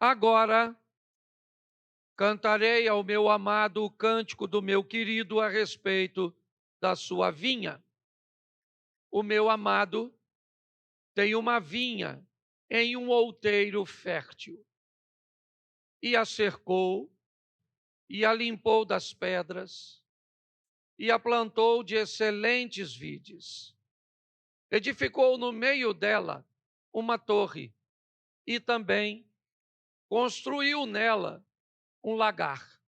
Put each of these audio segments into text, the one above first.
Agora cantarei ao meu amado o cântico do meu querido a respeito da sua vinha. O meu amado tem uma vinha em um outeiro fértil, e a cercou, e a limpou das pedras, e a plantou de excelentes vides. Edificou no meio dela uma torre, e também construiu nela um lagar,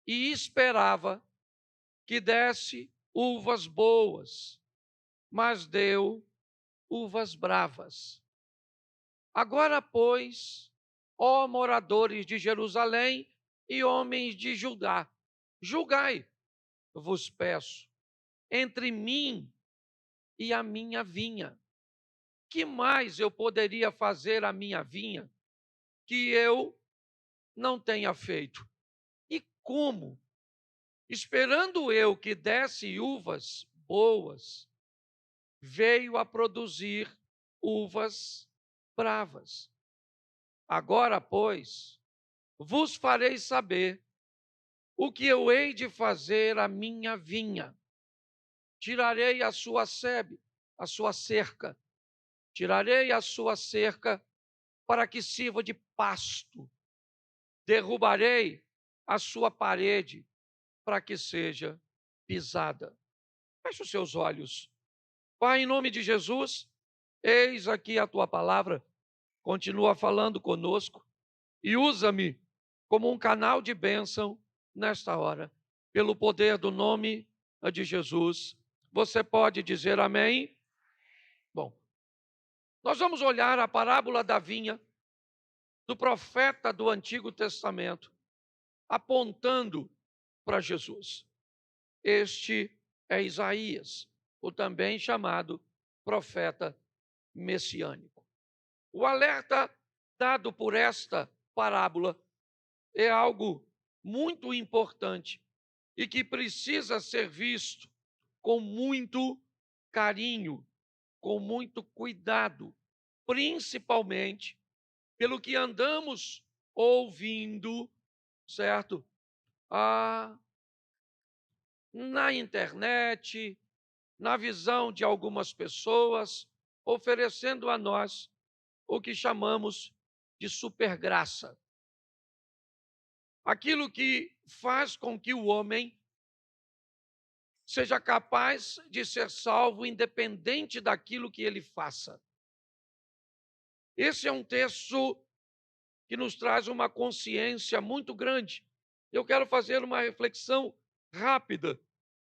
e esperava que desse uvas boas, mas deu uvas bravas. Agora, pois, ó moradores de Jerusalém e homens de Judá, julgai, vos peço, entre mim e a minha vinha. Que mais eu poderia fazer à minha vinha que eu não tenha feito? E como? Esperando eu que desse uvas boas, veio a produzir uvas bravas. Agora, pois, vos farei saber o que eu hei de fazer à minha vinha. Tirarei a sua sebe, a sua cerca, tirarei a sua cerca para que sirva de pasto. Derrubarei a sua parede para que seja pisada. Feche os seus olhos. Pai, em nome de Jesus, eis aqui a tua palavra. Continua falando conosco e usa-me como um canal de bênção nesta hora, pelo poder do nome de Jesus. Você pode dizer amém? Bom, nós vamos olhar a parábola da vinha do profeta do Antigo Testamento, apontando para Jesus. Este é Isaías, o também chamado profeta messiânico. O alerta dado por esta parábola é algo muito importante e que precisa ser visto com muito carinho, com muito cuidado, principalmente pelo que andamos ouvindo, certo? Na internet, na visão de algumas pessoas, oferecendo a nós o que chamamos de supergraça. Aquilo que faz com que o homem seja capaz de ser salvo independente daquilo que ele faça. Esse é um texto que nos traz uma consciência muito grande. Eu quero fazer uma reflexão rápida,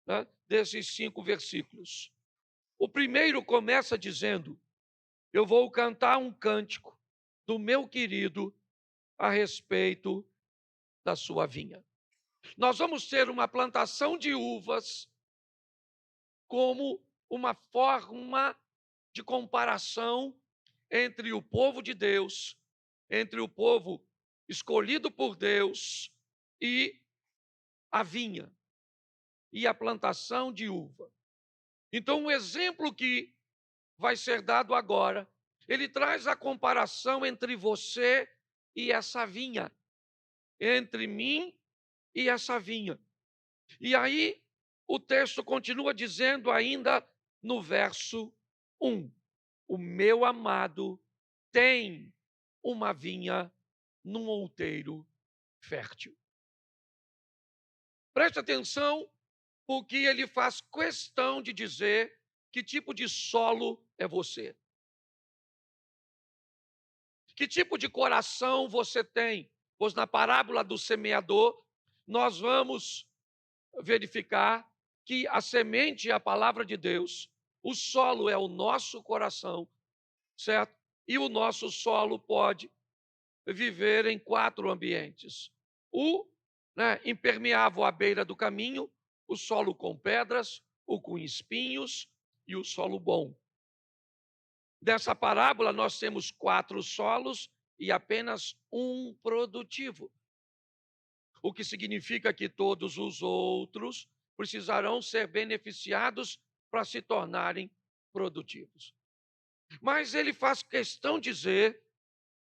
né, desses 5 versículos. O primeiro começa dizendo: eu vou cantar um cântico do meu querido a respeito da sua vinha. Nós vamos ter uma plantação de uvas como uma forma de comparação entre o povo de Deus, entre o povo escolhido por Deus e a vinha e a plantação de uva. Então, o exemplo que vai ser dado agora, ele traz a comparação entre você e essa vinha, entre mim e essa vinha. E aí, o texto continua dizendo ainda no verso 1: o meu amado tem uma vinha num outeiro fértil. Preste atenção, porque ele faz questão de dizer que tipo de solo é você. Que tipo de coração você tem? Pois na parábola do semeador, nós vamos verificar que a semente é a palavra de Deus, o solo é o nosso coração, certo? E o nosso solo pode viver em 4 ambientes. O impermeável à beira do caminho, o solo com pedras, o com espinhos e o solo bom. Dessa parábola, nós temos 4 solos e apenas um produtivo, o que significa que todos os outros precisarão ser beneficiados para se tornarem produtivos. Mas ele faz questão de dizer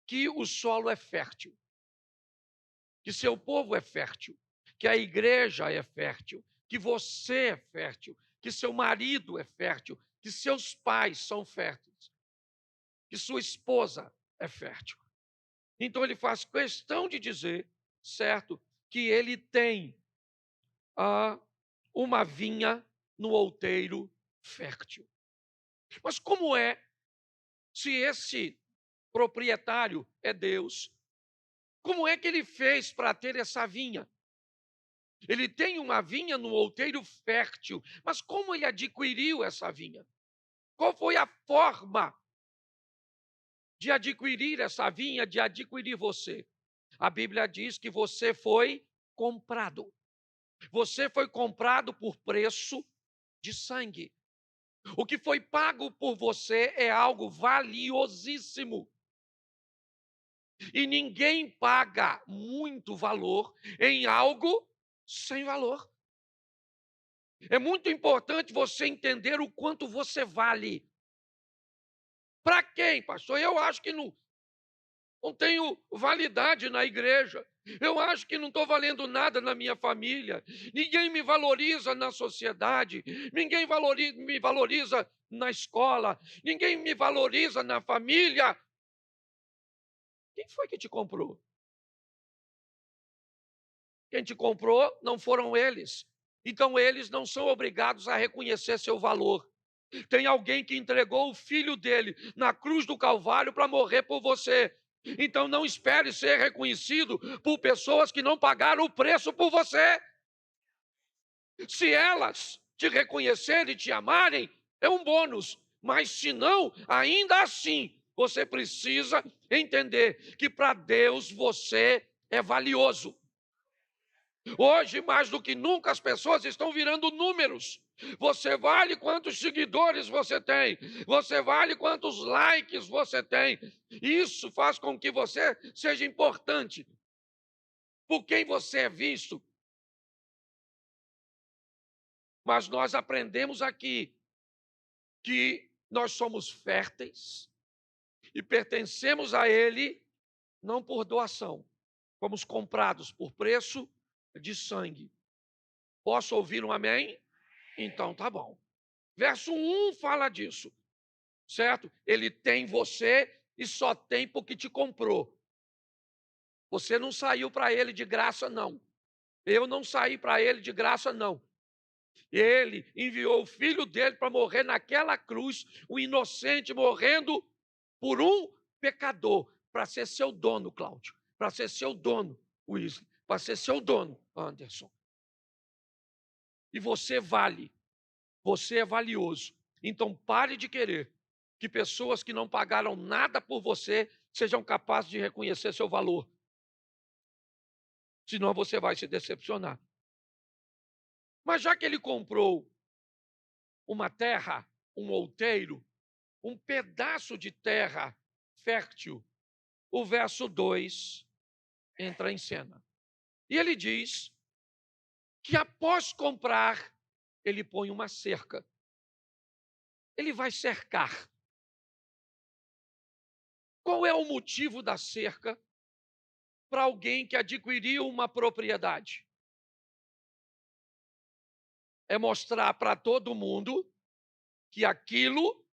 que o solo é fértil. que seu povo é fértil, que a igreja é fértil, que você é fértil, que seu marido é fértil, que seus pais são férteis, que sua esposa é fértil. Então ele faz questão de dizer, certo, que ele tem uma vinha no outeiro fértil. Mas como é, se esse proprietário é Deus, como é que ele fez para ter essa vinha? Ele tem uma vinha no outeiro fértil, mas como ele adquiriu essa vinha? Qual foi a forma de adquirir essa vinha, de adquirir você? A Bíblia diz que você foi comprado. Você foi comprado por preço de sangue. O que foi pago por você é algo valiosíssimo. E ninguém paga muito valor em algo sem valor. É muito importante você entender o quanto você vale. Para quem, pastor? Eu acho que não tenho validade na igreja. Eu acho que não estou valendo nada na minha família. Ninguém me valoriza na sociedade. Ninguém me valoriza na escola. Ninguém me valoriza na família. Quem foi que te comprou? Quem te comprou não foram eles. Então, eles não são obrigados a reconhecer seu valor. Tem alguém que entregou o filho dele na cruz do Calvário para morrer por você. Então, não espere ser reconhecido por pessoas que não pagaram o preço por você. Se elas te reconhecerem e te amarem, é um bônus. Mas, se não, ainda assim, você precisa entender que para Deus você é valioso. Hoje, mais do que nunca, as pessoas estão virando números. Você vale quantos seguidores você tem. Você vale quantos likes você tem. Isso faz com que você seja importante. Por quem você é visto. Mas nós aprendemos aqui que nós somos férteis e pertencemos a Ele não por doação. Fomos comprados por preço de sangue. Posso ouvir um amém? Então tá bom. Verso 1 fala disso, certo? Ele tem você e só tem porque te comprou. Você não saiu para ele de graça, não. Eu não saí para ele de graça, não. Ele enviou o filho dele para morrer naquela cruz, o inocente morrendo por um pecador, para ser seu dono, Cláudio, para ser seu dono, Wesley, para ser seu dono, Anderson. E você vale, você é valioso. Então pare de querer que pessoas que não pagaram nada por você sejam capazes de reconhecer seu valor. Senão você vai se decepcionar. Mas já que ele comprou uma terra, um outeiro, um pedaço de terra fértil, o verso 2 entra em cena. E ele diz que após comprar, ele põe uma cerca. Ele vai cercar. Qual é o motivo da cerca para alguém que adquiriu uma propriedade? É mostrar para todo mundo que aquilo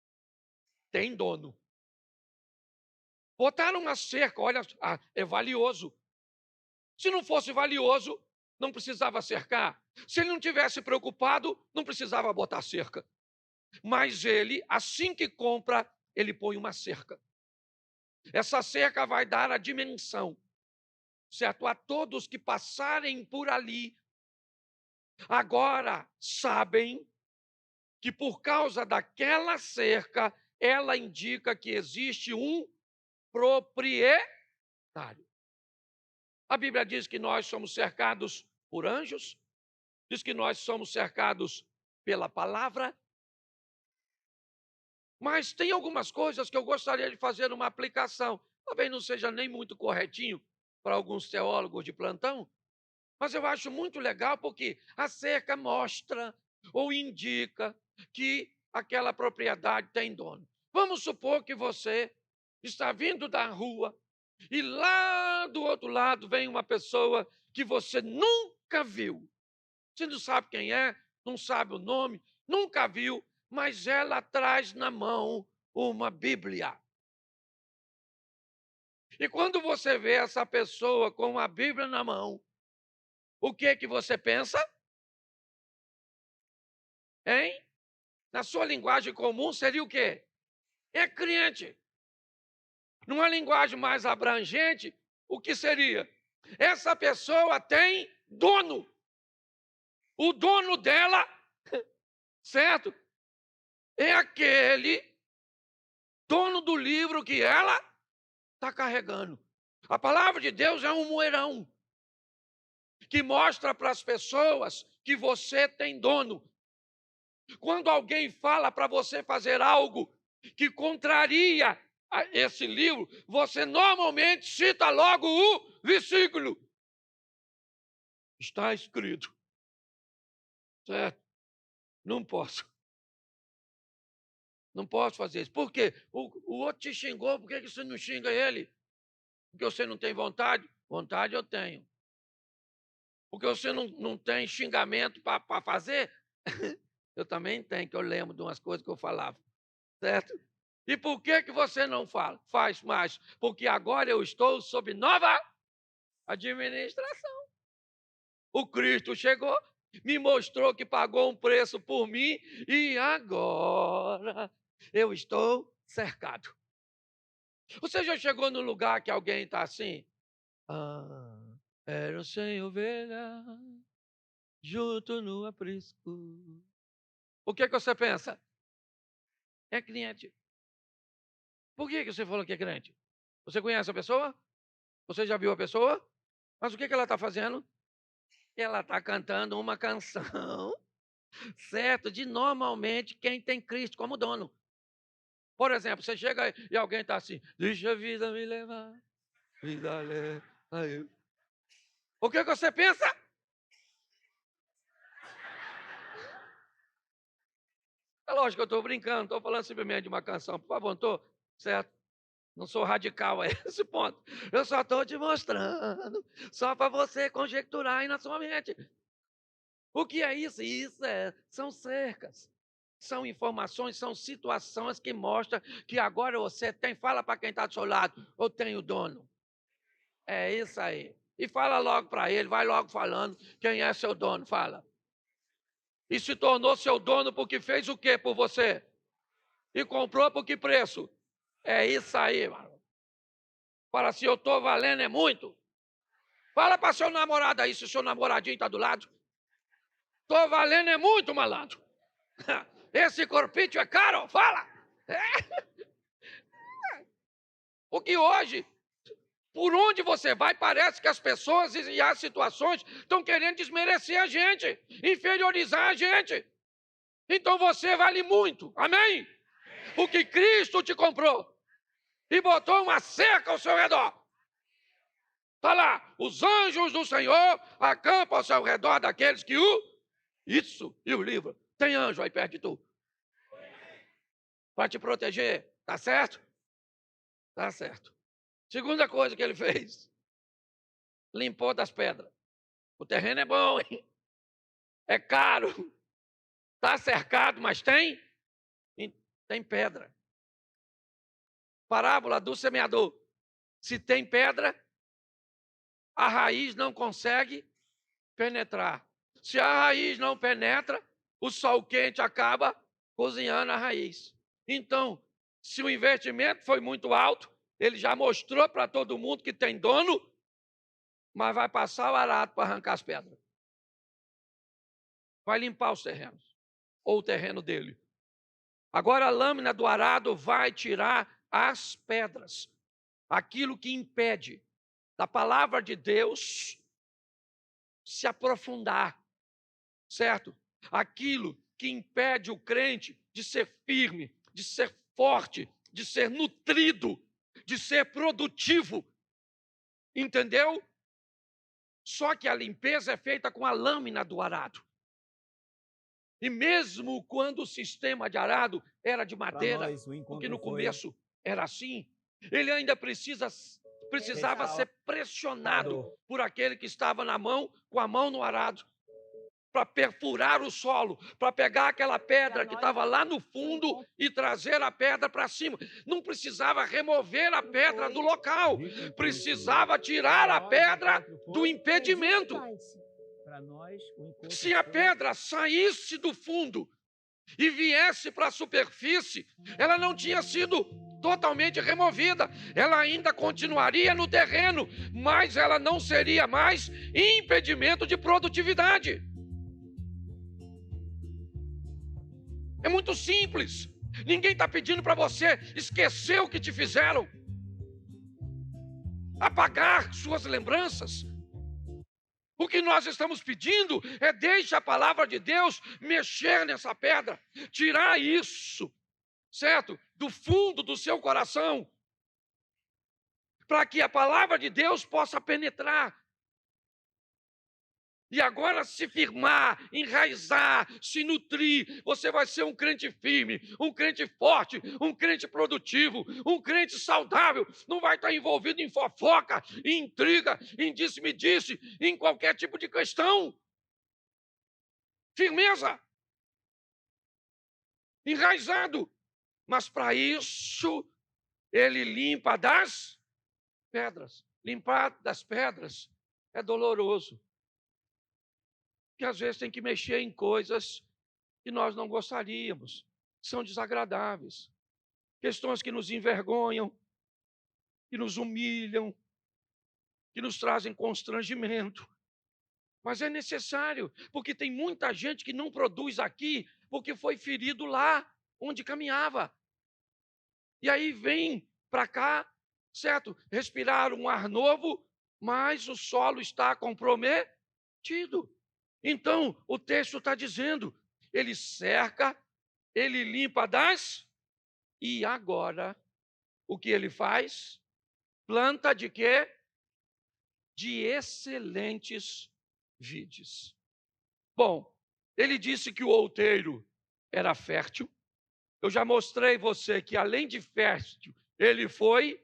tem dono. Botaram uma cerca, olha, é valioso. Se não fosse valioso, não precisava cercar. Se ele não tivesse preocupado, não precisava botar cerca. Mas ele, assim que compra, ele põe uma cerca. Essa cerca vai dar a dimensão, certo? A todos que passarem por ali, agora sabem que por causa daquela cerca, ela indica que existe um proprietário. A Bíblia diz que nós somos cercados por anjos, diz que nós somos cercados pela palavra, mas tem algumas coisas que eu gostaria de fazer uma aplicação. Talvez não seja nem muito corretinho para alguns teólogos de plantão, mas eu acho muito legal porque a cerca mostra ou indica que aquela propriedade tem dono. Vamos supor que você está vindo da rua E lá do outro lado vem uma pessoa que você nunca viu. Você não sabe quem é, não sabe o nome, nunca viu, mas ela traz na mão uma Bíblia. E quando você vê essa pessoa com a Bíblia na mão, o que você pensa? Hein? Na sua linguagem comum seria o quê? É crente. Numa linguagem mais abrangente, o que seria? Essa pessoa tem dono. O dono dela, certo? É aquele dono do livro que ela está carregando. A palavra de Deus é um moerão que mostra para as pessoas que você tem dono. Quando alguém fala para você fazer algo que contraria esse livro, você normalmente cita logo o versículo. Está escrito. Certo? Não posso. Não posso fazer isso. Por quê? O outro te xingou, por que você não xinga ele? Porque você não tem vontade? Vontade eu tenho. Porque você não tem xingamento para fazer? Eu também tenho, que eu lembro de umas coisas que eu falava. Certo? E por que você não faz mais? Porque agora eu estou sob nova administração. O Cristo chegou, me mostrou que pagou um preço por mim e agora eu estou cercado. Você já chegou no lugar que alguém está assim? Ah, era o sem ovelha, junto no aprisco. O que você pensa? É cliente. Por que você falou que é crente? Você conhece a pessoa? Você já viu a pessoa? Mas o que ela está fazendo? Ela está cantando uma canção, certo? De normalmente quem tem Cristo como dono. Por exemplo, você chega e alguém está assim, deixa a vida me levar, vida leva eu. O que você pensa? É lógico que eu estou brincando, estou falando simplesmente de uma canção. Por favor, não estou, certo? Não sou radical a esse ponto. Eu só estou te mostrando, só para você conjecturar aí na sua mente. O que é isso? São cercas. São informações, são situações que mostram que agora você tem. Fala para quem está do seu lado, eu tenho dono. É isso aí. E fala logo para ele, vai logo falando quem é seu dono, fala. E se tornou seu dono porque fez o quê por você? E comprou por que preço? É isso aí, mano. Fala assim, eu estou valendo é muito. Fala para seu namorado aí, se o seu namoradinho está do lado. Estou valendo é muito, malandro. Esse corpite é caro, fala. É. Porque hoje, por onde você vai, parece que as pessoas e as situações estão querendo desmerecer a gente, inferiorizar a gente. Então você vale muito, amém? Porque Cristo te comprou e botou uma cerca ao seu redor. Está lá, os anjos do Senhor acampam ao seu redor daqueles que o... Isso, e o livro. Tem anjo aí perto de tu. Para te proteger, tá certo? Tá certo. Segunda coisa que ele fez, limpou das pedras. O terreno é bom, hein? É caro. Está cercado, mas tem pedra. Parábola do semeador. Se tem pedra, a raiz não consegue penetrar. Se a raiz não penetra, o sol quente acaba cozinhando a raiz. Então, se o investimento foi muito alto, ele já mostrou para todo mundo que tem dono, mas vai passar o arado para arrancar as pedras. Vai limpar os terrenos, ou o terreno dele. Agora a lâmina do arado vai tirar as pedras, aquilo que impede da palavra de Deus se aprofundar, certo? Aquilo que impede o crente de ser firme, de ser forte, de ser nutrido, de ser produtivo. Entendeu? Só que a limpeza é feita com a lâmina do arado. E mesmo quando o sistema de arado era de madeira, porque no começo era assim, ele ainda precisa precisava ser pressionado por aquele que estava com a mão no arado, para perfurar o solo, para pegar aquela pedra que estava lá no fundo e trazer a pedra para cima. Não precisava remover a pedra do local, precisava tirar a pedra do impedimento. Se a pedra saísse do fundo e viesse para a superfície, ela não tinha sido totalmente removida, ela ainda continuaria no terreno, mas ela não seria mais impedimento de produtividade. É muito simples. Ninguém está pedindo para você esquecer o que te fizeram, apagar suas lembranças. O que nós estamos pedindo é deixe a palavra de Deus mexer nessa pedra, tirar isso, certo? Do fundo do seu coração, para que a palavra de Deus possa penetrar. E agora se firmar, enraizar, se nutrir, você vai ser um crente firme, um crente forte, um crente produtivo, um crente saudável. Não vai estar envolvido em fofoca, em intriga, em disse-me-disse, em qualquer tipo de questão. Firmeza. Enraizado. Mas para isso, ele limpa das pedras. Limpar das pedras é doloroso. Que às vezes tem que mexer em coisas que nós não gostaríamos, são desagradáveis, questões que nos envergonham, que nos humilham, que nos trazem constrangimento. Mas é necessário, porque tem muita gente que não produz aqui, porque foi ferido lá onde caminhava. E aí vem para cá, certo? Respirar um ar novo, mas o solo está comprometido. Então, o texto está dizendo, ele cerca, ele limpa das... E agora, o que ele faz? Planta de quê? De excelentes vides. Bom, ele disse que o outeiro era fértil. Eu já mostrei você que, além de fértil, ele foi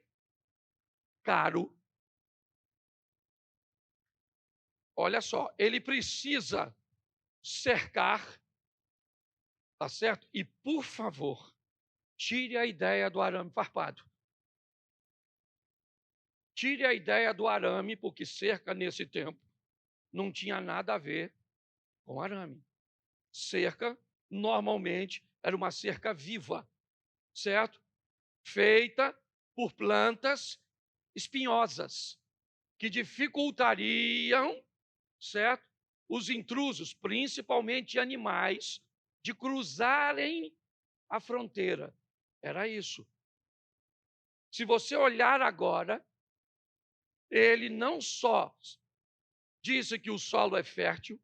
caro. Olha só, ele precisa cercar, tá certo? E, por favor, tire a ideia do arame farpado. Tire a ideia do arame, porque cerca nesse tempo não tinha nada a ver com arame. Cerca, normalmente, era uma cerca viva, certo? Feita por plantas espinhosas, que dificultariam, certo? Os intrusos, principalmente animais, de cruzarem a fronteira. Era isso. Se você olhar agora, ele não só disse que o solo é fértil,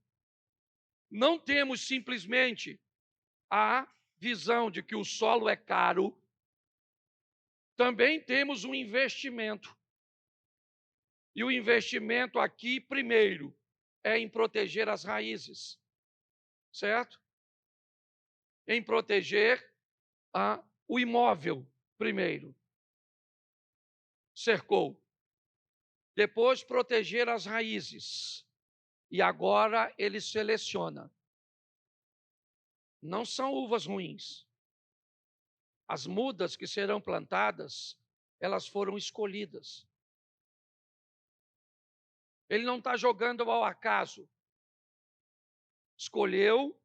não temos simplesmente a visão de que o solo é caro, também temos um investimento. E o investimento aqui, primeiro, é em proteger as raízes, certo? Em proteger o imóvel, primeiro. Cercou. Depois, proteger as raízes. E agora ele seleciona. Não são uvas ruins. As mudas que serão plantadas, elas foram escolhidas. Ele não está jogando ao acaso. Escolheu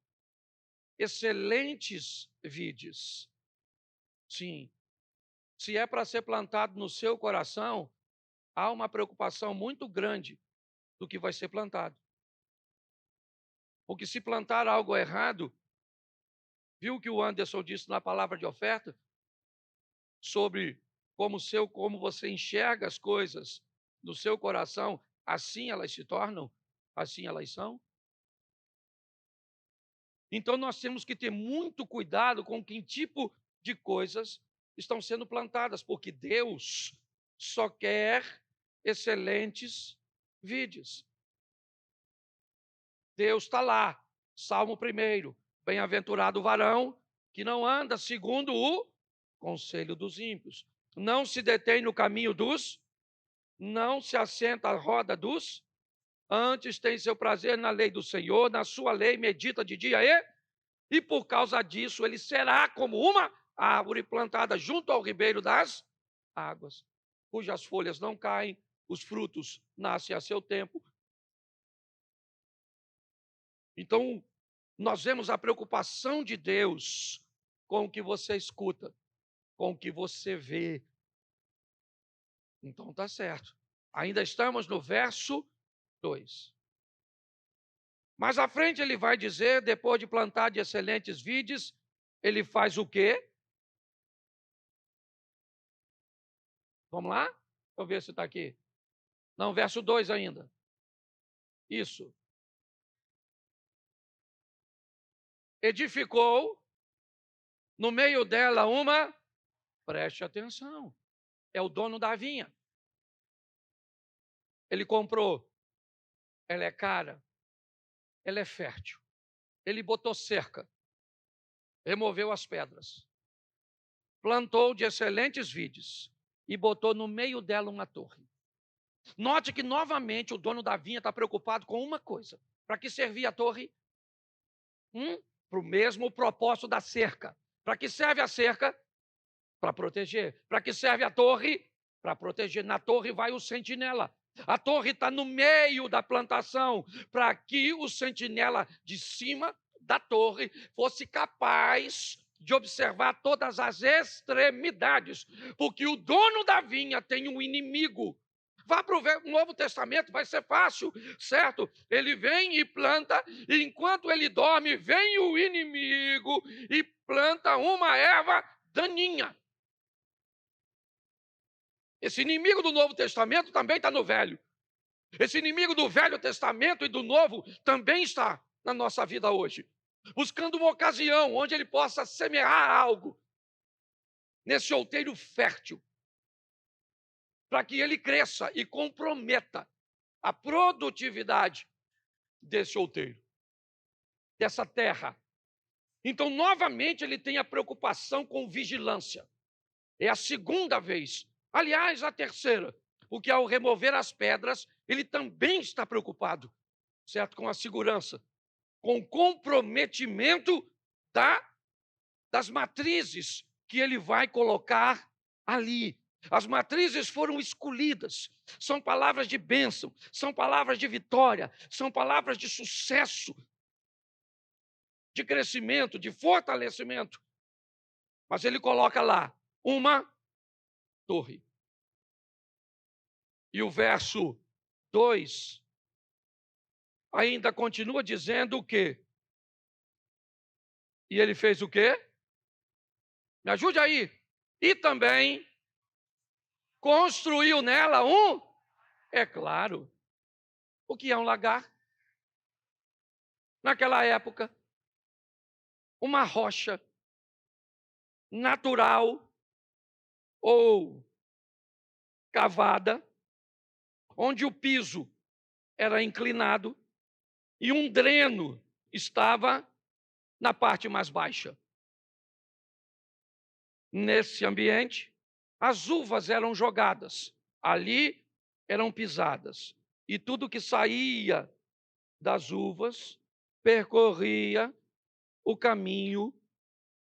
excelentes vides. Sim. Se é para ser plantado no seu coração, há uma preocupação muito grande do que vai ser plantado. Porque se plantar algo errado, viu o que o Anderson disse na palavra de oferta? Sobre como você enxerga as coisas no seu coração, assim elas se tornam, assim elas são. Então nós temos que ter muito cuidado com que tipo de coisas estão sendo plantadas, porque Deus só quer excelentes vides. Deus está lá, Salmo 1, bem-aventurado o varão que não anda segundo o conselho dos ímpios, não se detém no caminho dos não se assenta à roda dos, antes tem seu prazer na lei do Senhor, na sua lei medita de dia e por causa disso ele será como uma árvore plantada junto ao ribeiro das águas, cujas folhas não caem, os frutos nascem a seu tempo. Então, nós vemos a preocupação de Deus com o que você escuta, com o que você vê. Então, tá certo. Ainda estamos no verso 2. Mais à frente ele vai dizer, depois de plantar de excelentes vides, ele faz o quê? Vamos lá? Deixa eu ver se está aqui. Não, verso 2 ainda. Isso. Edificou no meio dela uma, preste atenção, é o dono da vinha. Ele comprou, ela é cara, ela é fértil. Ele botou cerca, removeu as pedras, plantou de excelentes vides e botou no meio dela uma torre. Note que novamente o dono da vinha está preocupado com uma coisa. Para que servia a torre? Para o mesmo propósito da cerca. Para que serve a cerca? Para proteger. Para que serve a torre? Para proteger. Na torre vai o sentinela. A torre está no meio da plantação, para que o sentinela de cima da torre fosse capaz de observar todas as extremidades, porque o dono da vinha tem um inimigo. Vá para o Novo Testamento, vai ser fácil, certo? Ele vem e planta, e enquanto ele dorme, vem o inimigo e planta uma erva daninha. Esse inimigo do Novo Testamento também está no Velho. Esse inimigo do Velho Testamento e do Novo também está na nossa vida hoje. Buscando uma ocasião onde ele possa semear algo nesse outeiro fértil, para que ele cresça e comprometa a produtividade desse outeiro, dessa terra. Então, novamente, ele tem a preocupação com vigilância. É a segunda vez. Aliás, a terceira. Porque ao remover as pedras, ele também está preocupado, certo? Com a segurança, com o comprometimento das matrizes que ele vai colocar ali. As matrizes foram escolhidas, são palavras de bênção, são palavras de vitória, são palavras de sucesso, de crescimento, de fortalecimento. Mas ele coloca lá uma torre. E o verso 2 ainda continua dizendo o quê? E ele fez o quê? Me ajude aí. E também construiu nela é claro, o que é um lagar? Naquela época, uma rocha natural ou cavada, onde o piso era inclinado e um dreno estava na parte mais baixa. Nesse ambiente, as uvas eram jogadas, ali eram pisadas, e tudo que saía das uvas percorria o caminho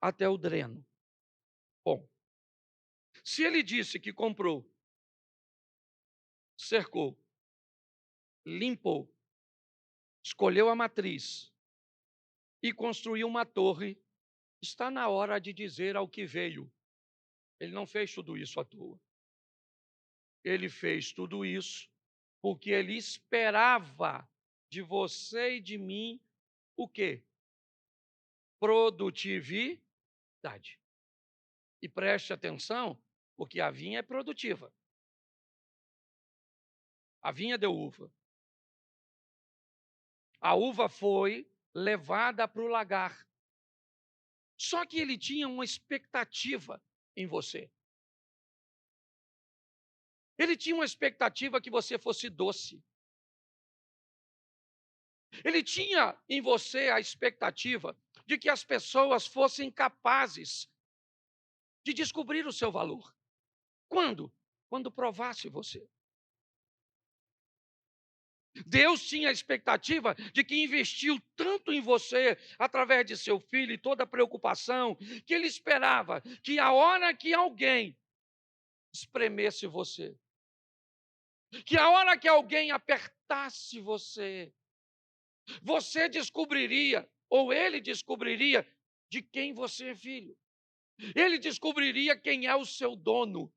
até o dreno. Bom, se ele disse que comprou, cercou, limpou, escolheu a matriz e construiu uma torre, está na hora de dizer ao que veio. Ele não fez tudo isso à toa. Ele fez tudo isso porque ele esperava de você e de mim o quê? Produtividade. E preste atenção, porque a vinha é produtiva. A vinha deu uva. A uva foi levada para o lagar. Só que ele tinha uma expectativa em você. Ele tinha uma expectativa que você fosse doce. Ele tinha em você a expectativa de que as pessoas fossem capazes de descobrir o seu valor. Quando? Quando provasse você. Deus tinha a expectativa de que investiu tanto em você, através de seu filho e toda a preocupação, que ele esperava que a hora que alguém espremesse você, que a hora que alguém apertasse você, você descobriria, ou ele descobriria, de quem você é filho. Ele descobriria quem é o seu dono.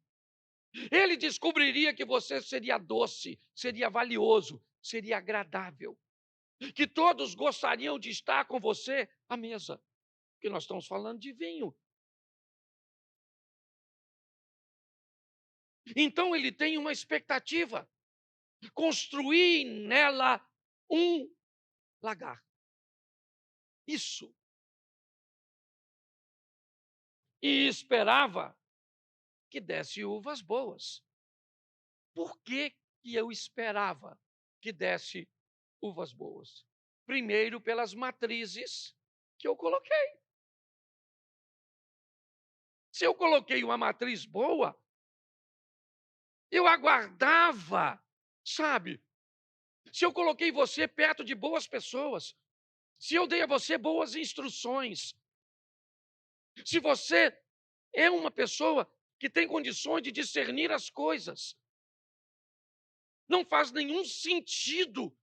Ele descobriria que você seria doce, seria valioso, seria agradável. Que todos gostariam de estar com você à mesa. Porque nós estamos falando de vinho. Então ele tem uma expectativa. Construir nela um lagar. Isso. E esperava que desse uvas boas. Por que que eu esperava que desse uvas boas? Primeiro, pelas matrizes que eu coloquei. Se eu coloquei uma matriz boa, eu aguardava, sabe? Se eu coloquei você perto de boas pessoas, se eu dei a você boas instruções, se você é uma pessoa que tem condições de discernir as coisas, não faz nenhum sentido.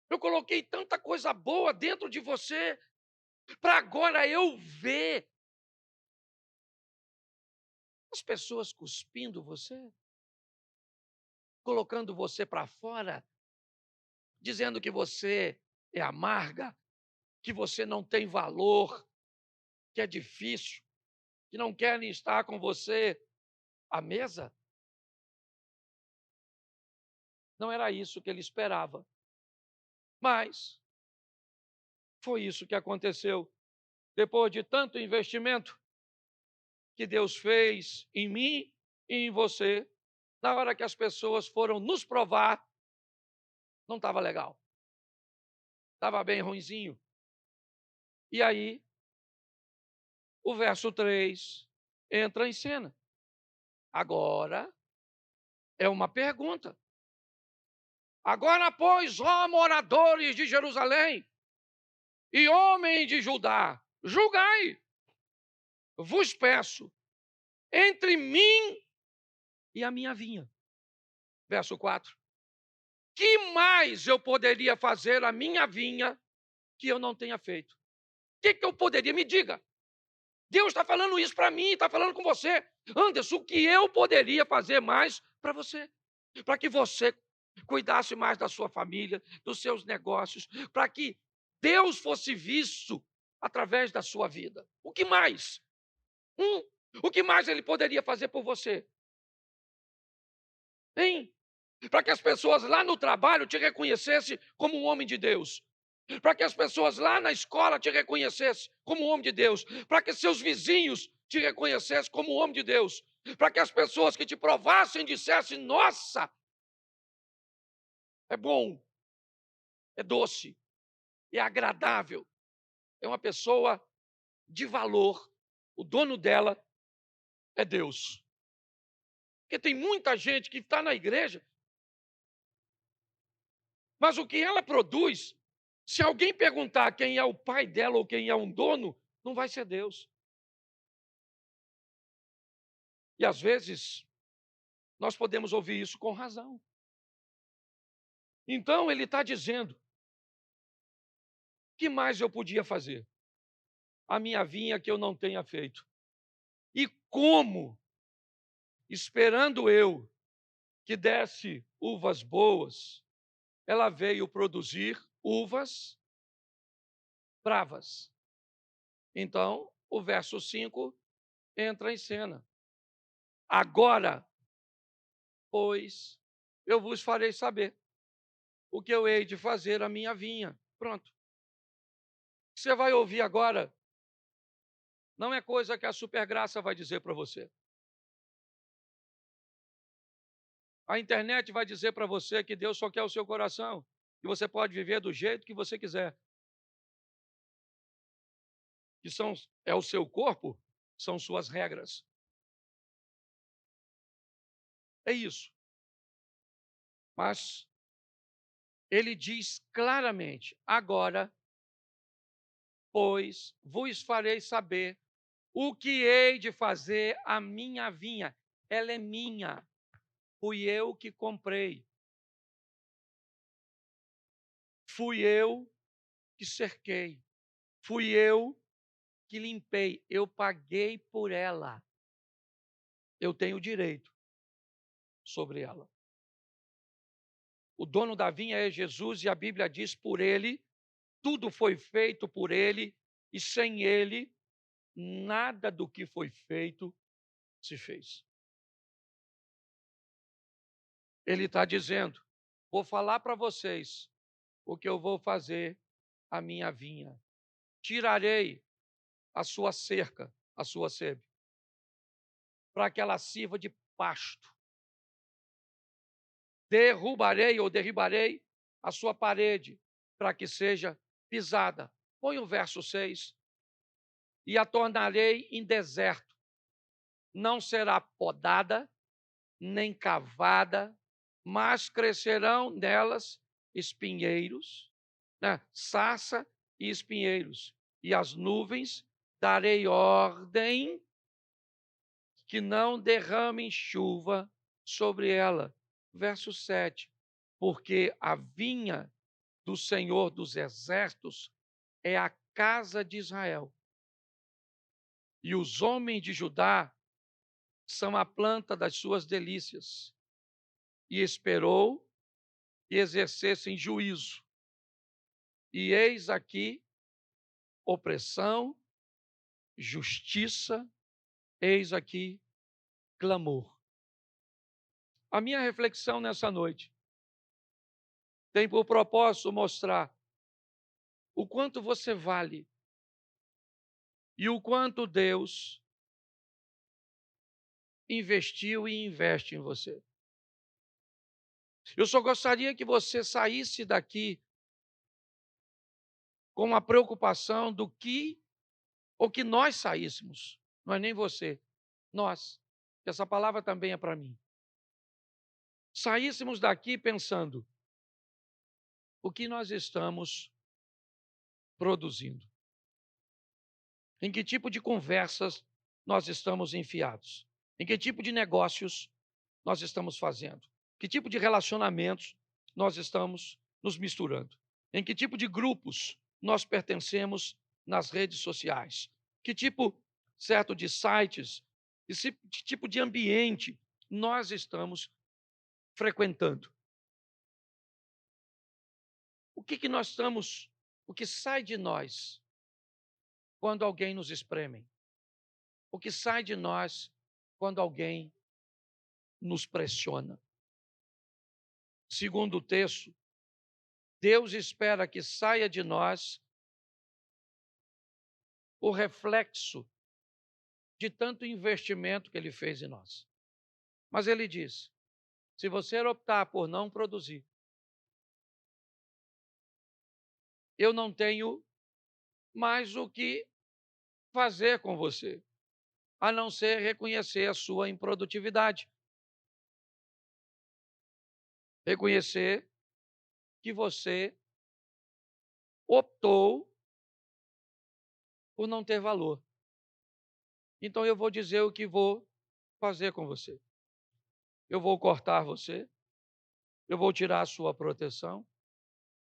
Eu coloquei tanta coisa boa dentro de você, para agora eu ver as pessoas cuspindo você, colocando você para fora, dizendo que você é amarga, que você não tem valor, que é difícil, que não querem estar com você à mesa. Não era isso que ele esperava. Mas foi isso que aconteceu. Depois de tanto investimento que Deus fez em mim e em você, na hora que as pessoas foram nos provar, não estava legal. Estava bem ruinzinho. E aí, o verso 3 entra em cena. Agora é uma pergunta. Agora, pois, ó moradores de Jerusalém e homens de Judá, julgai, vos peço, entre mim e a minha vinha. Verso 4. Que mais eu poderia fazer à minha vinha que eu não tenha feito? O que eu poderia? Me diga. Deus está falando isso para mim, está falando com você. Anderson, o que eu poderia fazer mais para você? Para que você cuidasse mais da sua família, dos seus negócios, para que Deus fosse visto através da sua vida. O que mais? O que mais ele poderia fazer por você? Hein? Para que as pessoas lá no trabalho te reconhecessem como um homem de Deus. Para que as pessoas lá na escola te reconhecessem como um homem de Deus. Para que seus vizinhos te reconhecessem como um homem de Deus. Para que as pessoas que te provassem dissessem: nossa, é bom, é doce, é agradável, é uma pessoa de valor. O dono dela é Deus. Porque tem muita gente que está na igreja, mas o que ela produz, se alguém perguntar quem é o pai dela ou quem é um dono, não vai ser Deus. E às vezes, nós podemos ouvir isso com razão. Então, ele está dizendo: que mais eu podia fazer? A minha vinha que eu não tenha feito. E como, esperando eu que desse uvas boas, ela veio produzir uvas bravas. Então, o verso 5 entra em cena. Agora, pois, eu vos farei saber o que eu hei de fazer à minha vinha. Pronto. Você vai ouvir agora, não é coisa que a supergraça vai dizer para você. A internet vai dizer para você que Deus só quer o seu coração, que você pode viver do jeito que você quiser. Que é o seu corpo, são suas regras. É isso. Mas ele diz claramente: agora, pois, vos farei saber o que hei de fazer à minha vinha. Ela é minha, fui eu que comprei, fui eu que cerquei, fui eu que limpei, eu paguei por ela, eu tenho direito sobre ela. O dono da vinha é Jesus e a Bíblia diz: por ele, tudo foi feito por ele, e sem ele, nada do que foi feito se fez. Ele está dizendo: vou falar para vocês o que eu vou fazer à minha vinha. Tirarei a sua cerca, a sua sebe, para que ela sirva de pasto. Derrubarei ou derribarei a sua parede, para que seja pisada. Põe o verso 6. E a tornarei em deserto. Não será podada, nem cavada, mas crescerão nelas espinheiros, né? Sarça e espinheiros. E as nuvens darei ordem que não derramem chuva sobre ela. Verso 7. Porque a vinha do Senhor dos Exércitos é a casa de Israel. E os homens de Judá são a planta das suas delícias. E esperou que exercessem juízo. E eis aqui opressão, justiça, eis aqui clamor. A minha reflexão nessa noite tem por propósito mostrar o quanto você vale e o quanto Deus investiu e investe em você. Eu só gostaria que você saísse daqui com a preocupação do que, ou que nós saíssemos, não é nem você, nós, que essa palavra também é para mim. Saíssemos daqui pensando, o que nós estamos produzindo? Em que tipo de conversas nós estamos enfiados? Em que tipo de negócios nós estamos fazendo? Que tipo de relacionamentos nós estamos nos misturando? Em que tipo de grupos nós pertencemos nas redes sociais? Que tipo, certo, de sites, que tipo de ambiente nós estamos frequentando? O que nós estamos, o que sai de nós quando alguém nos espreme? O que sai de nós quando alguém nos pressiona? Segundo o texto, Deus espera que saia de nós o reflexo de tanto investimento que Ele fez em nós. Mas Ele diz, se você optar por não produzir, eu não tenho mais o que fazer com você, a não ser reconhecer a sua improdutividade. Reconhecer que você optou por não ter valor. Então eu vou dizer o que vou fazer com você. Eu vou cortar você, eu vou tirar a sua proteção,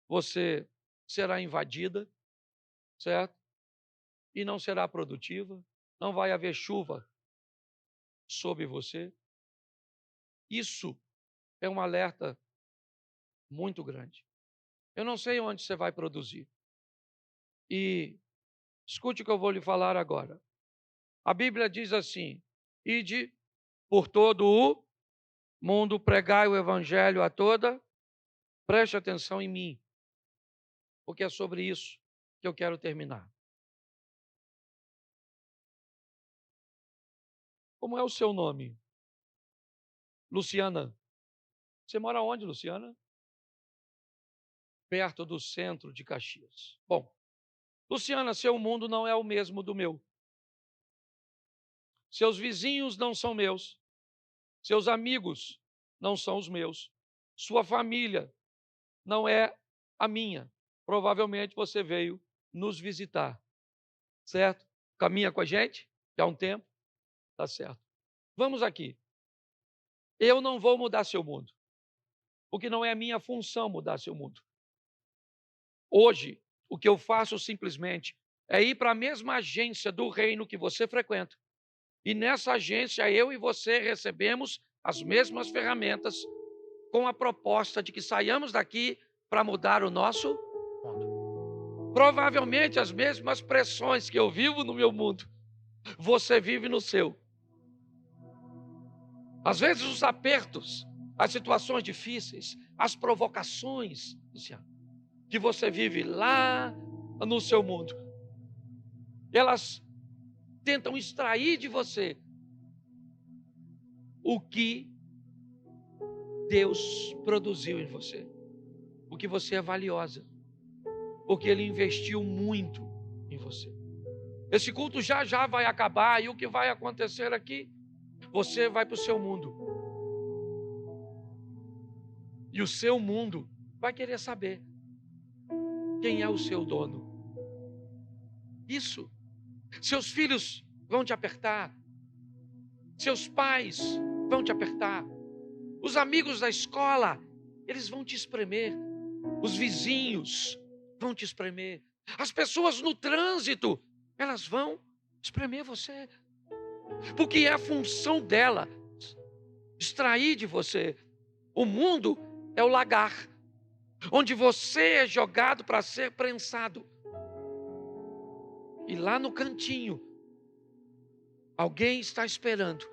você será invadida, certo? E não será produtiva, não vai haver chuva sobre você. Isso é um alerta muito grande. Eu não sei onde você vai produzir. E escute o que eu vou lhe falar agora. A Bíblia diz assim: ide por todo o mundo, pregai o evangelho a toda. Preste atenção em mim, porque é sobre isso que eu quero terminar. Como é o seu nome? Luciana. Você mora onde, Luciana? Perto do centro de Caxias. Bom, Luciana, seu mundo não é o mesmo do meu. Seus vizinhos não são meus. Seus amigos não são os meus. Sua família não é a minha. Provavelmente você veio nos visitar, certo? Caminha com a gente já há um tempo, tá certo. Vamos aqui. Eu não vou mudar seu mundo, porque não é a minha função mudar seu mundo. Hoje, o que eu faço simplesmente é ir para a mesma agência do reino que você frequenta. E nessa agência, eu e você recebemos as mesmas ferramentas com a proposta de que saiamos daqui para mudar o nosso mundo. Provavelmente as mesmas pressões que eu vivo no meu mundo, você vive no seu. Às vezes os apertos, as situações difíceis, as provocações, Luciano, que você vive lá no seu mundo, elas tentam extrair de você o que Deus produziu em você, porque você é valiosa, porque Ele investiu muito em você. Esse culto já já vai acabar e o que vai acontecer aqui? Você vai para o seu mundo e o seu mundo vai querer saber quem é o seu dono. Isso. Seus filhos vão te apertar, seus pais vão te apertar, os amigos da escola, eles vão te espremer, os vizinhos vão te espremer, as pessoas no trânsito, elas vão espremer você, porque é a função dela extrair de você. O mundo é o lagar, onde você é jogado para ser prensado. E lá no cantinho, alguém está esperando.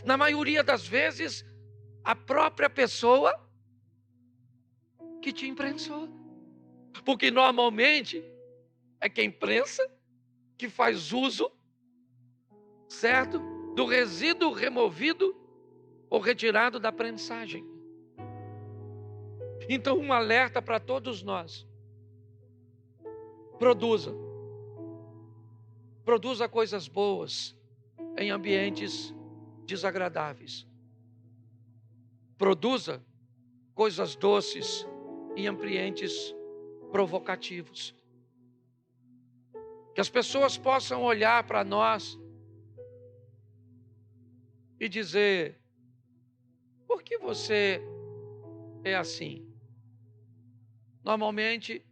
Na maioria das vezes, a própria pessoa que te imprensou. Porque normalmente é quem prensa que faz uso, certo? Do resíduo removido ou retirado da prensagem. Então, um alerta para todos nós. Produza coisas boas em ambientes desagradáveis. Produza coisas doces em ambientes provocativos. Que as pessoas possam olhar para nós e dizer: por que você é assim? Normalmente,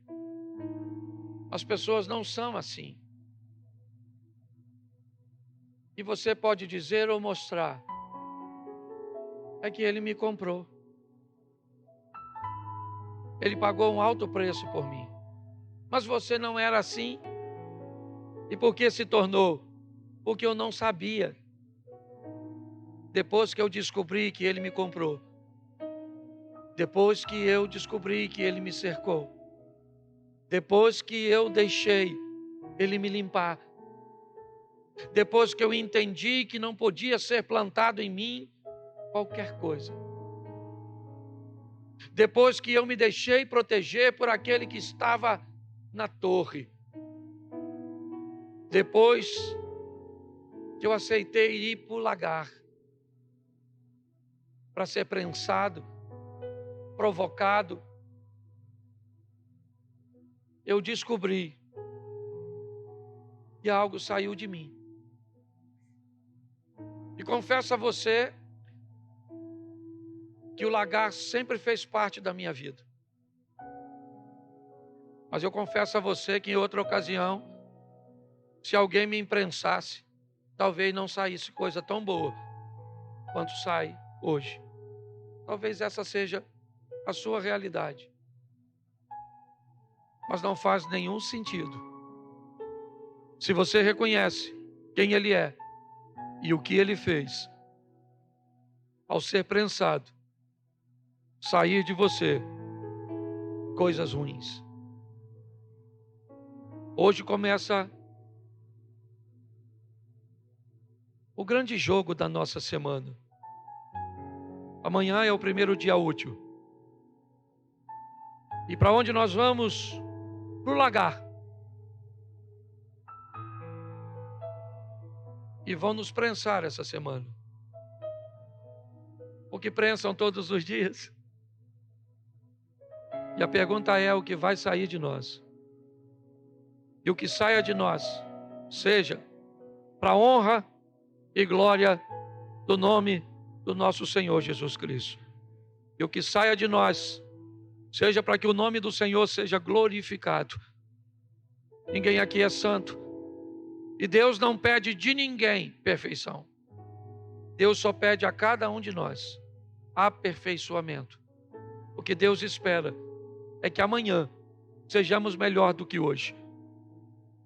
as pessoas não são assim. E você pode dizer ou mostrar: é que ele me comprou. Ele pagou um alto preço por mim. Mas você não era assim. E por que se tornou? Porque eu não sabia. Depois que eu descobri que ele me comprou. Depois que eu descobri que ele me cercou. Depois que eu deixei ele me limpar. Depois que eu entendi que não podia ser plantado em mim qualquer coisa. Depois que eu me deixei proteger por aquele que estava na torre. Depois que eu aceitei ir para o lagar para ser prensado, provocado, eu descobri que algo saiu de mim. E confesso a você que o lagar sempre fez parte da minha vida. Mas eu confesso a você que em outra ocasião, se alguém me imprensasse, talvez não saísse coisa tão boa quanto sai hoje. Talvez essa seja a sua realidade. Mas não faz nenhum sentido. Se você reconhece quem Ele é e o que Ele fez, ao ser prensado, sair de você coisas ruins. Hoje começa o grande jogo da nossa semana. Amanhã é o primeiro dia útil. E para onde nós vamos? Para o lagar. E vão nos prensar essa semana. Porque prensam todos os dias. E a pergunta é: o que vai sair de nós? E o que saia de nós seja para a honra e glória do nome do nosso Senhor Jesus Cristo. E o que saia de nós seja para que o nome do Senhor seja glorificado. Ninguém aqui é santo. E Deus não pede de ninguém perfeição. Deus só pede a cada um de nós aperfeiçoamento. O que Deus espera é que amanhã sejamos melhor do que hoje.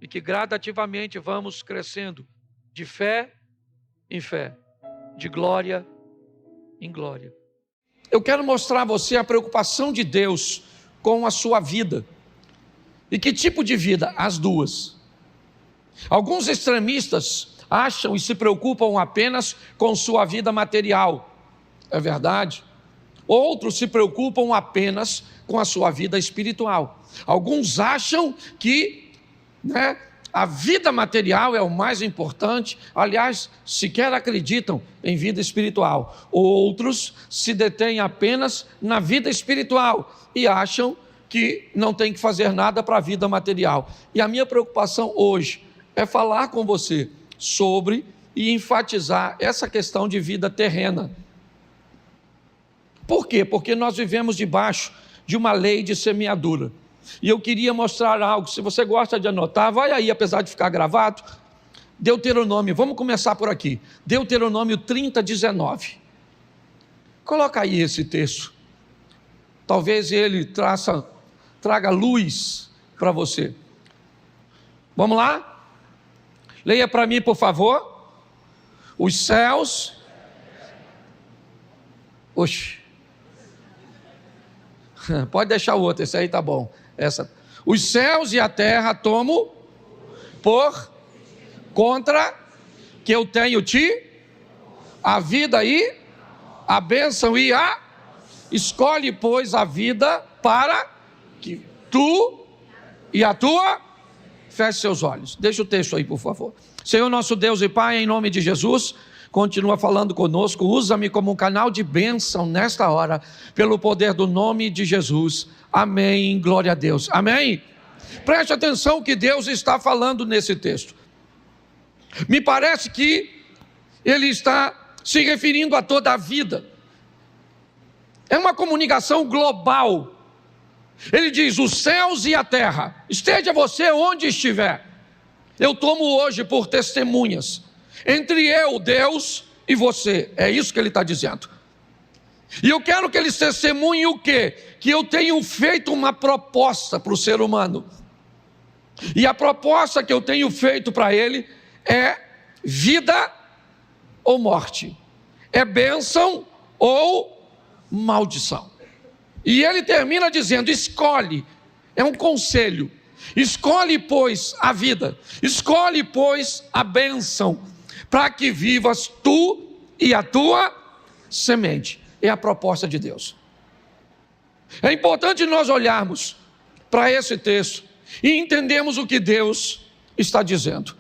E que gradativamente vamos crescendo de fé em fé, de glória em glória. Eu quero mostrar a você a preocupação de Deus com a sua vida. E que tipo de vida? As duas. Alguns extremistas acham e se preocupam apenas com sua vida material. É verdade. Outros se preocupam apenas com a sua vida espiritual. Alguns acham que, a vida material é o mais importante. Aliás, sequer acreditam em vida espiritual. Outros se detêm apenas na vida espiritual e acham que não tem que fazer nada para a vida material. E a minha preocupação hoje é falar com você sobre e enfatizar essa questão de vida terrena. Por quê? Porque nós vivemos debaixo de uma lei de semeadura. E eu queria mostrar algo. Se você gosta de anotar, vai aí, apesar de ficar gravado. Deuteronômio, vamos começar por aqui. Deuteronômio 30:19. Coloca aí esse texto. Talvez ele traga luz para você. Vamos lá? Leia para mim, por favor. Os céus. Oxe. Pode deixar o outro, esse aí tá bom. Os céus e a terra tomo por contra que eu tenho a vida e a bênção e a escolhe, pois, a vida para que tu e a tua feche seus olhos. Deixa o texto aí, por favor. Senhor nosso Deus e Pai, em nome de Jesus, continua falando conosco, usa-me como um canal de bênção nesta hora, pelo poder do nome de Jesus. Amém, glória a Deus. Amém? Preste atenção o que Deus está falando nesse texto. Me parece que Ele está se referindo a toda a vida. É uma comunicação global. Ele diz, os céus e a terra, esteja você onde estiver, eu tomo hoje por testemunhas, entre eu, Deus, e você. É isso que ele está dizendo. E eu quero que eles testemunhem o quê? Que eu tenho feito uma proposta para o ser humano. E a proposta que eu tenho feito para ele é vida ou morte. É bênção ou maldição. E ele termina dizendo, escolhe. É um conselho. Escolhe, pois, a vida. Escolhe, pois, a bênção, para que vivas tu e a tua semente. É a proposta de Deus. É importante nós olharmos para esse texto e entendermos o que Deus está dizendo.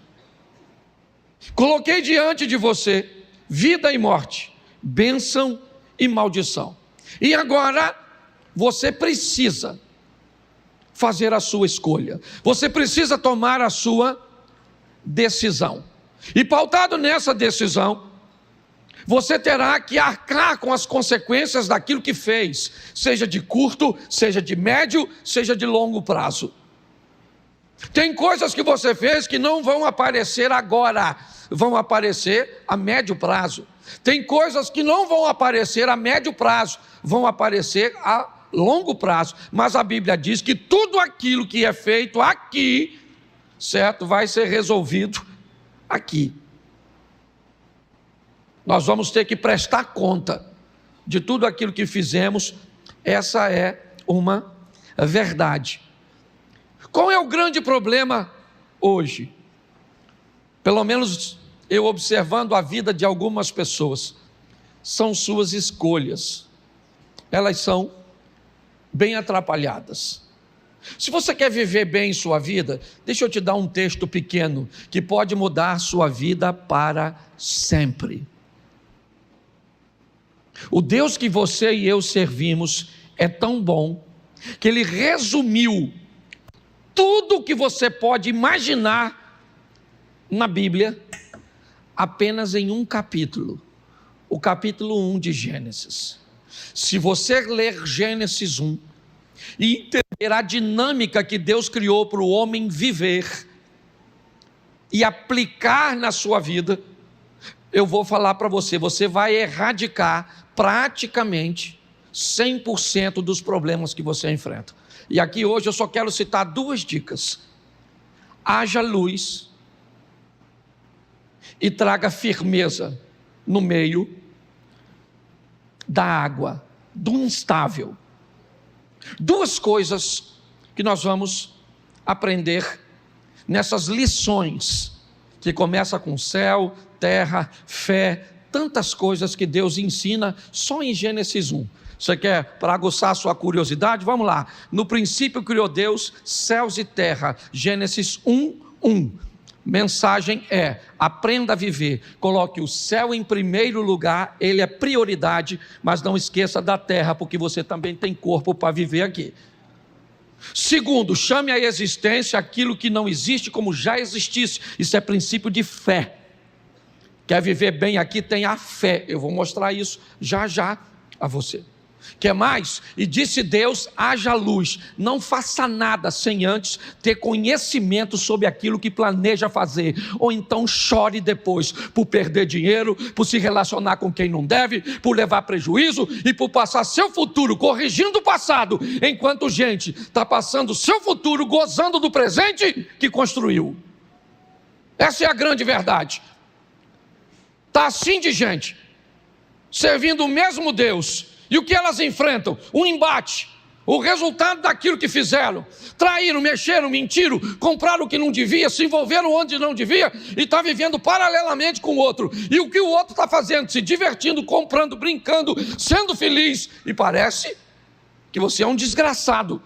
Coloquei diante de você vida e morte, bênção e maldição. E agora você precisa fazer a sua escolha. Você precisa tomar a sua decisão. E pautado nessa decisão, você terá que arcar com as consequências daquilo que fez, seja de curto, seja de médio, seja de longo prazo. Tem coisas que você fez que não vão aparecer agora, vão aparecer a médio prazo. Tem coisas que não vão aparecer a médio prazo, vão aparecer a longo prazo. Mas a Bíblia diz que tudo aquilo que é feito aqui, certo, vai ser resolvido aqui. Nós vamos ter que prestar conta de tudo aquilo que fizemos. Essa é uma verdade. Qual é o grande problema hoje? Pelo menos eu observando a vida de algumas pessoas, são suas escolhas. Elas são bem atrapalhadas. Se você quer viver bem sua vida, deixa eu te dar um texto pequeno que pode mudar sua vida para sempre. O Deus que você e eu servimos é tão bom que ele resumiu tudo o que você pode imaginar na Bíblia apenas em um capítulo, o capítulo 1 de Gênesis. Se você ler Gênesis 1 e entender a dinâmica que Deus criou para o homem viver e aplicar na sua vida, eu vou falar para você, você vai erradicar praticamente 100% dos problemas que você enfrenta. E aqui hoje eu só quero citar 2 dicas. Haja luz e traga firmeza no meio da água, do instável. 2 coisas que nós vamos aprender nessas lições, que começa com céu, terra, fé, tantas coisas que Deus ensina só em Gênesis 1. Você quer, para aguçar a sua curiosidade? Vamos lá. No princípio criou Deus céus e terra. Gênesis 1:1. Mensagem é: aprenda a viver. Coloque o céu em primeiro lugar, ele é prioridade, mas não esqueça da terra, porque você também tem corpo para viver aqui. Segundo, chame à existência aquilo que não existe como já existisse. Isso é princípio de fé. Quer viver bem aqui? Tenha fé. Eu vou mostrar isso já já a você. Quer mais? E disse Deus: haja luz. Não faça nada sem antes ter conhecimento sobre aquilo que planeja fazer. Ou então chore depois por perder dinheiro, por se relacionar com quem não deve, por levar prejuízo e por passar seu futuro corrigindo o passado, enquanto gente está passando seu futuro gozando do presente que construiu. Essa é a grande verdade. Está assim de gente servindo o mesmo Deus. E o que elas enfrentam? Um embate, o resultado daquilo que fizeram. Traíram, mexeram, mentiram, compraram o que não devia, se envolveram onde não devia e está vivendo paralelamente com o outro. E o que o outro está fazendo? Se divertindo, comprando, brincando, sendo feliz. E parece que você é um desgraçado.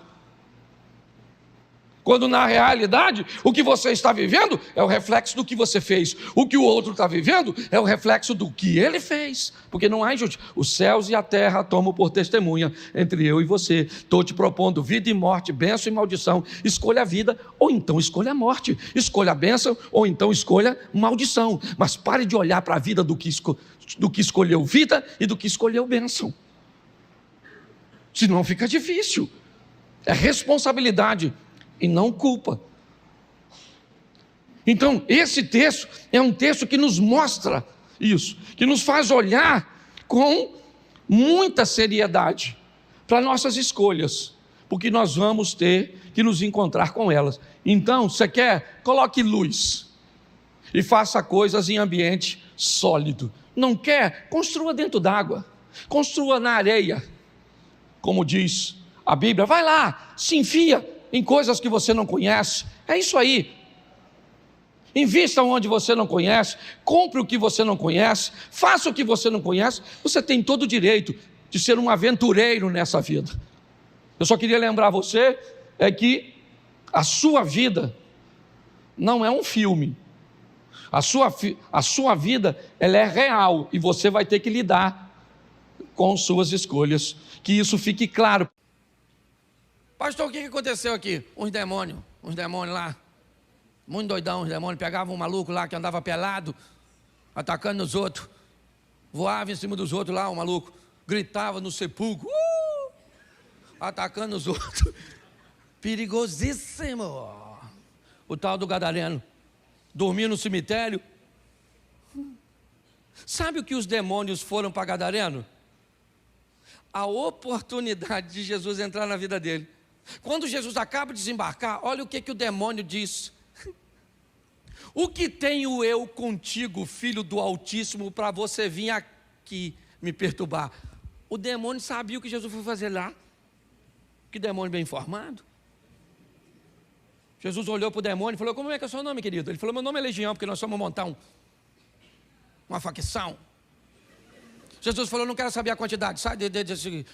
Quando na realidade, o que você está vivendo é o reflexo do que você fez. O que o outro está vivendo é o reflexo do que ele fez. Porque não há injustiça. Os céus e a terra tomam por testemunha entre eu e você. Estou te propondo vida e morte, bênção e maldição. Escolha a vida ou então escolha a morte. Escolha a bênção ou então escolha maldição. Mas pare de olhar para a vida do que escolheu vida e do que escolheu bênção. Senão fica difícil. É responsabilidade e não culpa. Então, esse texto é um texto que nos mostra isso, que nos faz olhar com muita seriedade para nossas escolhas, porque nós vamos ter que nos encontrar com elas. Então, você quer? Coloque luz e faça coisas em ambiente sólido. Não quer? Construa dentro d'água, construa na areia, como diz a Bíblia. Vai lá, se enfia em coisas que você não conhece. É isso aí. Invista onde você não conhece, compre o que você não conhece, faça o que você não conhece. Você tem todo o direito de ser um aventureiro nessa vida. Eu só queria lembrar você que a sua vida não é um filme. A sua vida, ela é real e você vai ter que lidar com suas escolhas. Que isso fique claro. Pastor, o que aconteceu aqui? Uns demônios lá, muito doidão, uns demônios, pegavam um maluco lá que andava pelado, atacando os outros, voava em cima dos outros lá, o maluco, gritava no sepulcro, atacando os outros, perigosíssimo. O tal do gadareno, dormia no cemitério. Sabe o que os demônios foram para gadareno? A oportunidade de Jesus entrar na vida dele. Quando Jesus acaba de desembarcar, olha o que o demônio diz: o que tenho eu contigo, filho do Altíssimo, para você vir aqui me perturbar? O demônio sabia o que Jesus foi fazer lá. Que demônio bem informado. Jesus olhou para o demônio e falou: como é que é o seu nome, querido? Ele falou: meu nome é Legião, porque nós somos montar uma facção. Jesus falou: não quero saber a quantidade, sai desse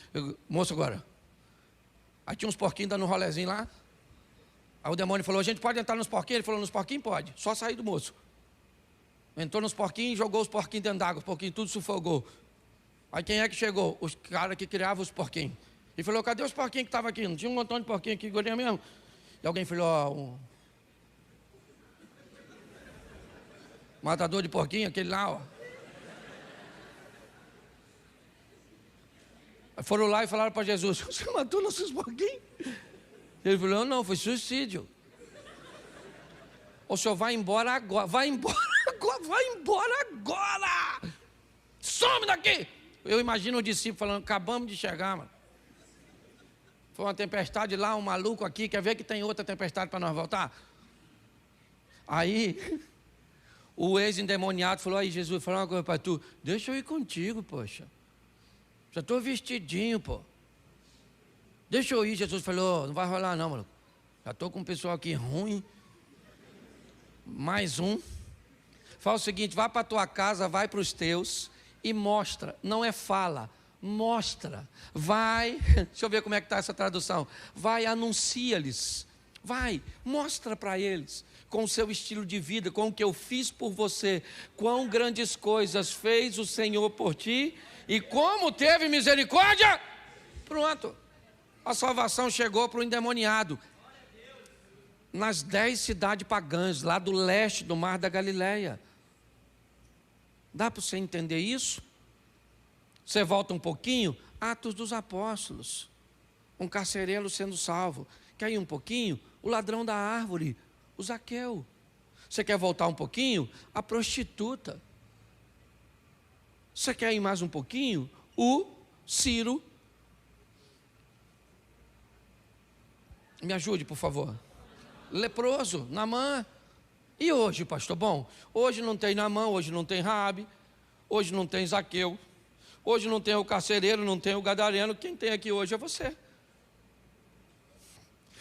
moço agora. Aí tinha uns porquinhos dando um rolezinho lá. Aí o demônio falou: a gente pode entrar nos porquinhos? Ele falou: nos porquinhos pode, só sair do moço. Entrou nos porquinhos, jogou os porquinhos dentro d'água, os porquinhos tudo sufocou. Aí quem é que chegou? Os caras que criavam os porquinhos. E falou, cadê os porquinhos que estavam aqui? Não tinha um montão de porquinhos aqui, gordinha mesmo? E alguém falou, matador de porquinho, aquele lá, ó. Foram lá e falaram para Jesus, você matou nossos porquinhos? Ele falou, não, foi suicídio. O senhor vai embora agora, vai embora agora. Some daqui. Eu imagino o discípulo falando, acabamos de chegar, mano. Foi uma tempestade lá, um maluco aqui, quer ver que tem outra tempestade para nós voltar? Aí, o ex-endemoniado falou, aí Jesus, falou uma coisa para tu, deixa eu ir contigo, poxa. Já estou vestidinho, pô. Deixa eu ir, Jesus falou, não vai rolar não, mano. Já estou com um pessoal aqui ruim. Mais um. Fala o seguinte, vai para a tua casa, vai para os teus e mostra, não é fala, mostra. Vai, deixa eu ver como é que está essa tradução. Vai, anuncia-lhes. Vai, mostra para eles, com o seu estilo de vida, com o que eu fiz por você, quão grandes coisas fez o Senhor por ti e como teve misericórdia. Pronto, a salvação chegou para o endemoniado. Nas 10 cidades pagãs, lá do leste do Mar da Galileia. Dá para você entender isso? Você volta um pouquinho, Atos dos Apóstolos. Um carcereiro sendo salvo. Quer ir um pouquinho? O ladrão da árvore, o Zaqueu. Você quer voltar um pouquinho? A prostituta. Você quer ir mais um pouquinho? O Ciro. Me ajude, por favor. Leproso, Naamã. E hoje, pastor? Bom, hoje não tem Naamã, hoje não tem Raabe, hoje não tem Zaqueu, hoje não tem o carcereiro, não tem o gadareno. Quem tem aqui hoje é você.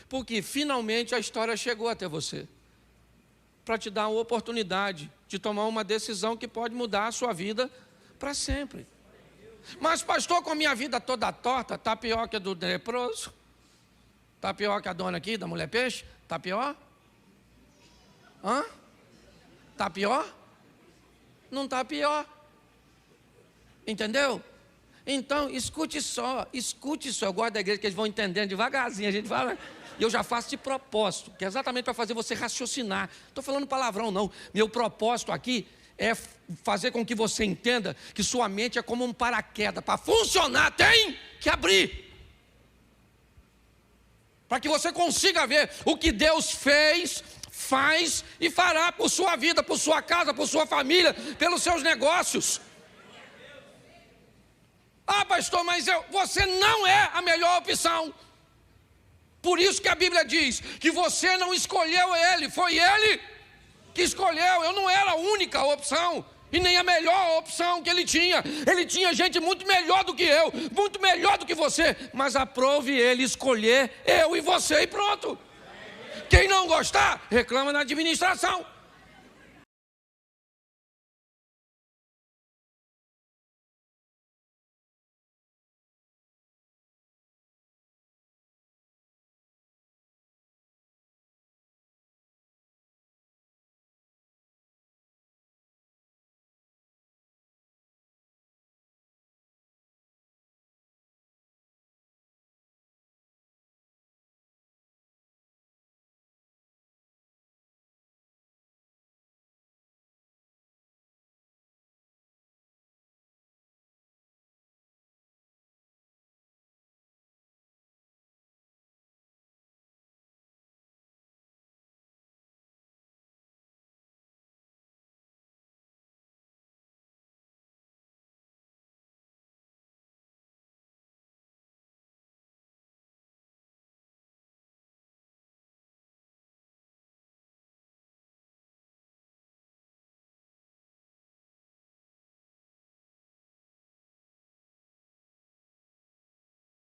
Porque finalmente a história chegou até você, para te dar uma oportunidade de tomar uma decisão que pode mudar a sua vida para sempre. Mas pastor, com a minha vida toda torta, está pior que a do leproso? Está pior que a dona aqui, da mulher peixe? Está pior? Hã? Está pior? Não está pior. Entendeu? Então, escute só. Eu gosto da igreja que eles vão entendendo devagarzinho. A gente fala, e eu já faço de propósito, que é exatamente para fazer você raciocinar. Estou falando palavrão não. Meu propósito aqui é fazer com que você entenda que sua mente é como um paraquedas. Para funcionar tem que abrir. Para que você consiga ver o que Deus fez, faz e fará por sua vida, por sua casa, por sua família, pelos seus negócios. Ah, pastor, mas você não é a melhor opção. Por isso que a Bíblia diz que você não escolheu ele, foi ele que escolheu. Eu não era a única opção e nem a melhor opção que ele tinha. Ele tinha gente muito melhor do que eu, muito melhor do que você, mas aprove ele escolher eu e você e pronto. Quem não gostar, reclama na administração.